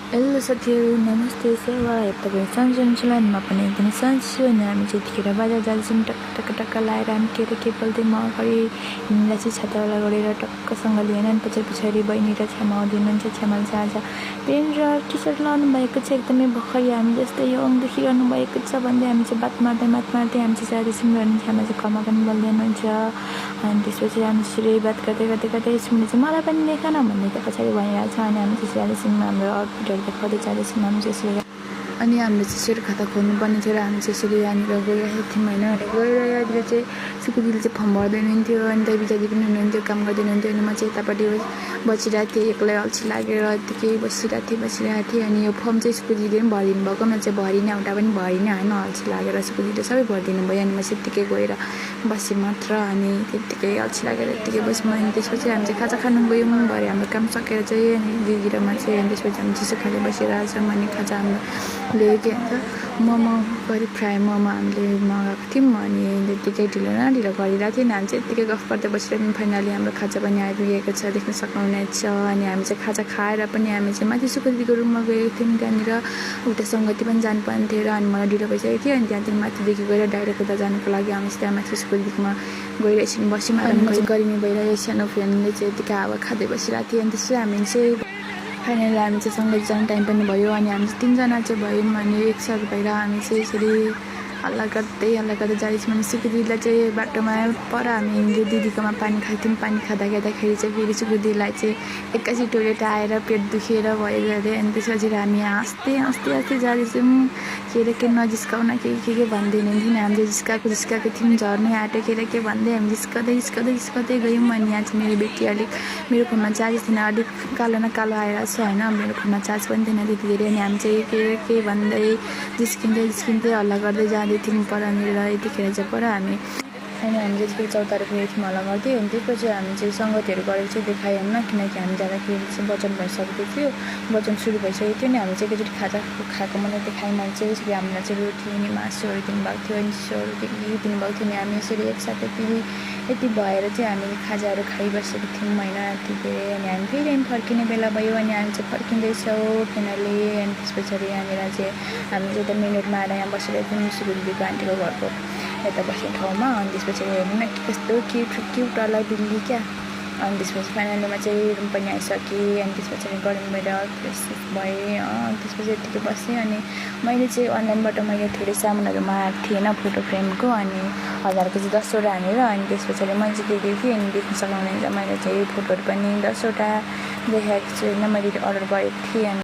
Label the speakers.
Speaker 1: Hello साथीहरू, नमस्ते सेवा तपाईँ सन्चै हुनुहुन्छ अनि म पनि एकदमै सन्चै छु। अनि हामी चाहिँ यतिखेर बजार जाँदैछौँ। टक्क लाएर हामी के बोल्दै म अगाडि हिँड्दा चाहिँ छातावाला गरेर टक्कसँगले होइन। अनि पछाडि बहिनी र छ्यामा आउँदै हुनुहुन्छ। छ्यामाले चाहिँ आज पेन्ट र टी सर्ट लाउनु भएको छ, एकदमै भर्खर हामी जस्तै यङ देखिरहनु भएको छ भन्दै हामी चाहिँ बात मार्दै हामी चाहिँ जाँदैछौँ। अनि छ्यामा चाहिँ कमा पनि बोल्दै हुनुहुन्छ। अनि त्यसपछि हामी त्यसरी बात गर्दै सुन्ने चाहिँ मलाई पनि देखा न भन्दै त पछाडि भइरहेको छ। अनि हामी चाहिँ जाँदैछौँ, हाम्रो आउटफिटहरू देखाउँदै जाँदैछौँ हामी त्यसरी। अनि हामीले चाहिँ सेयर खाता खोल्नुपर्ने थियो र हामी चाहिँ यसरी यहाँनिर गइरहेको थियौँ होइन। अनि गएर यहाँनिर चाहिँ सुकुदिले चाहिँ फर्म भर्दै हुनुहुन्थ्यो अनि दाइ बिजादी पनि हुनुहुन्थ्यो, काम गर्दै हुनुहुन्थ्यो। अनि म चाहिँ यतापट्टि बसिरहेको थिएँ, एक्लै अल्छी लागेर यत्तिकै बसिरहेको थिएँ। अनि यो फर्म चाहिँ सुकुदिले पनि भरिदिनु भएको, म चाहिँ भरिनँ, एउटा पनि भरिनँ होइन, अल्छी लागेर सुकुदिले सबै भरिदिनु भयो। अनि म चाहिँ यत्तिकै गएर बसेँ मात्र, अनि त्यत्तिकै अल्छी लागेर यत्तिकै बस्यौँ। अनि त्यसपछि हामी चाहिँ खाजा खानु गयौँ, भरे हाम्रो काम सकेर चाहिँ। अनि दिदी र म चाहिँ अनि त्यसपछि हामी चिसो खाँदै बसिरहेको छौँ। अनि खाजा हामीले के भन्छ मोमो गरी फ्राई मोमो हामीले मगाएको थियौँ। अनि त्यत्तिकै ढिलो गरिरहेको थियो। अनि हामी चाहिँ यत्तिकै गफ गर्दै बसिरहेको। फाइनली हाम्रो खाजा पनि आइपुगेको छ, देख्न सक्नुहुनेछ। अनि हामी चाहिँ खाजा खाएर पनि हामी चाहिँ माथि सुकुदिको रुममा गएको थियौँ। त्यहाँनिर उता सङ्गति पनि जानुपर्ने थियो र अनि मलाई ढिलो भइसकेको थियो। अनि त्यहाँदेखि माथिदेखि गएर डाइरेक्ट उता जानुको लागि हामी चाहिँ माथि सुकुदिकोमा गइरहेछौँ, बस्यौँ। अनि म चाहिँ गर्मी भइरहेको सानो फ्यानले चाहिँ यतिकै हावा खाँदै बसिरहेको थिएँ। अनि त्यसै हामी चाहिँ फाइनली हामी चाहिँ सँगै जाने टाइम पनि भयो। अनि हामी चाहिँ 3जना चाहिँ भयौँ। अनि एकसाथ भएर हामी चाहिँ यसरी हल्ला गर्दै जाँदैछौँ। अनि सुकुदिलाई चाहिँ बाटोमा पर हामी हिँड्दै दिदीकोमा पानी खाएको थियौँ। पानी खाँदाखेरि चाहिँ फेरि सुकुदिलाई चाहिँ एक्कासी टोइलेट आएर पेट दुखेर भयो अरे। अनि त्यसपछि हामी हाँस्दै जाँदैछौँ। के नजिस्काउन के भन्दै हुनुहुन्थ्यो। हामी चाहिँ जिस्काएको थियौँ, झर्नै आँटेर के भन्दै हामी जिस्काउँदै गयौँ। अनि यहाँ चाहिँ मेरो बेटी अलिक मेरो फोनमा चार्ज थिएन, अलिक कालो न कालो आइरहेको छ होइन, मेरो फोनमा चार्ज पनि थिएन त्यति धेरै। अनि हामी चाहिँ के भन्दै जिस्किँदै हल्ला गर्दै जाँदै थियौँ परनिर। यतिखेर चाहिँ पर हामी अनि हामी चाहिँ फेरि चौतारी गएको थियौँ हल्ला गर्दै। अनि त्यसपछि हामी चाहिँ सङ्गतिहरू गरेर चाहिँ देखाएन, किनकि हामी जाँदाखेरि चाहिँ वचन भइसकेको थियो, वचन सुरु भइसकेको थियो। अनि हामी चाहिँ एकचोटि खाजा खाएको मलाई देखायौँ। अनि चाहिँ यसरी हामीलाई चाहिँ रोटी अनि मासुहरू दिनुभएको थियो, अनि चिसोहरू दिनुभएको थियो। अनि हामी यसरी एकसाथै फेरि यति भएर चाहिँ हामी खाजाहरू खाइबसेको थियौँ होइन यतिखेर। अनि हामी फेरि फर्किने बेला भयो। अनि हामी चाहिँ फर्किँदैछौँ फाइनली। अनि त्यस पछाडि यहाँनिर चाहिँ हामी चाहिँ यता मेन रोडमा आएर यहाँ बसिरहेको थियौँ सुकुदिको आन्टीको घरको यता बस्ने ठाउँमा। अनि त्यस पछाडि हेर्नु न कस्तो क्युट वाला बिल्ली क्या। अनि त्यसपछि फाइनलीमा चाहिँ रुम पनि आइसकेँ। अनि त्यस पछाडि गर्मी भएर फ्रेस भएँ। अनि त्यसपछि यतिकै बसेँ। अनि मैले चाहिँ अनलाइनबाट मैले धेरै सामानहरू मगाएको थिएँ होइन फोटो फ्रेमको। अनि 1000को चाहिँ 10वटा हानेर। अनि त्यस पछाडि मैले चाहिँ के थिएँ, अनि देख्न सक्नुहुनेछ मैले चाहिँ फोटोहरू पनि 10वटा देखाएको छु होइन, मैले अर्डर गरेको थिएँ। अनि